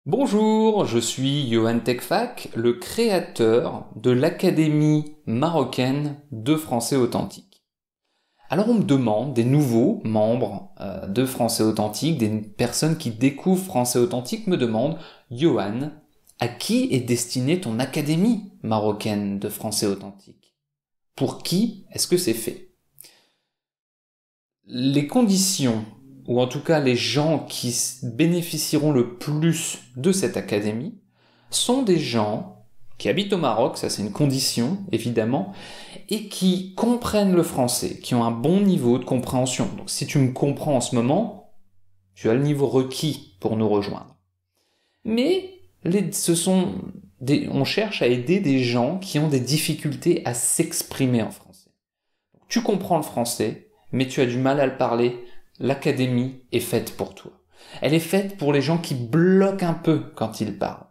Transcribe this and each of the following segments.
Bonjour, je suis Johan Techfac, le créateur de l'Académie marocaine de français authentique. Alors on me demande, des nouveaux membres de Français authentique, des personnes qui découvrent Français authentique me demandent, Johan, à qui est destinée ton Académie marocaine de français authentique? Pour qui est-ce que c'est fait? Les conditions, ou en tout cas les gens qui bénéficieront le plus de cette académie, sont des gens qui habitent au Maroc, ça c'est une condition évidemment, et qui comprennent le français, qui ont un bon niveau de compréhension. Donc si tu me comprends en ce moment, tu as le niveau requis pour nous rejoindre. Mais on cherche à aider des gens qui ont des difficultés à s'exprimer en français. Tu comprends le français, mais tu as du mal à le parler. L'académie est faite pour toi. Elle est faite pour les gens qui bloquent un peu quand ils parlent,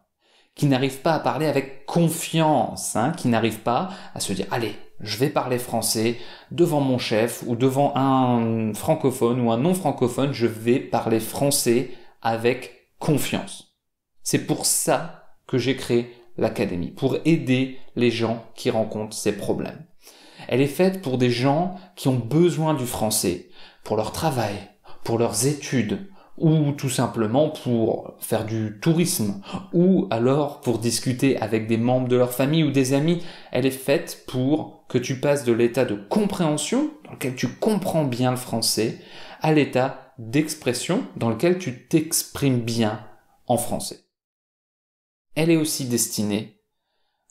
qui n'arrivent pas à parler avec confiance, qui n'arrivent pas à se dire « Allez, je vais parler français devant mon chef ou devant un francophone ou un non-francophone, je vais parler français avec confiance. » C'est pour ça que j'ai créé l'académie, pour aider les gens qui rencontrent ces problèmes. Elle est faite pour des gens qui ont besoin du français, pour leur travail, pour leurs études, ou tout simplement pour faire du tourisme, ou alors pour discuter avec des membres de leur famille ou des amis. Elle est faite pour que tu passes de l'état de compréhension, dans lequel tu comprends bien le français, à l'état d'expression, dans lequel tu t'exprimes bien en français. Elle est aussi destinée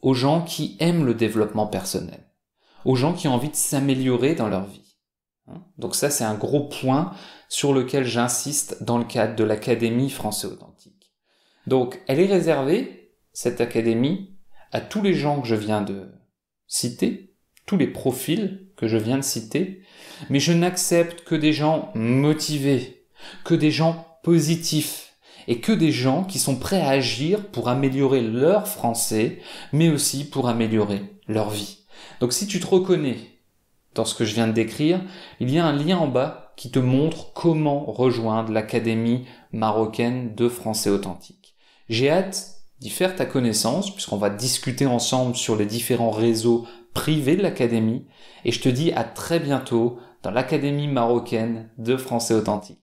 aux gens qui aiment le développement personnel, aux gens qui ont envie de s'améliorer dans leur vie. Donc ça, c'est un gros point sur lequel j'insiste dans le cadre de l'Académie Français Authentique. Donc, elle est réservée, cette académie, à tous les gens que je viens de citer, tous les profils que je viens de citer, mais je n'accepte que des gens motivés, que des gens positifs, et que des gens qui sont prêts à agir pour améliorer leur français, mais aussi pour améliorer leur vie. Donc si tu te reconnais dans ce que je viens de décrire, il y a un lien en bas qui te montre comment rejoindre l'Académie marocaine de français authentique. J'ai hâte d'y faire ta connaissance, puisqu'on va discuter ensemble sur les différents réseaux privés de l'Académie, et je te dis à très bientôt dans l'Académie marocaine de français authentique.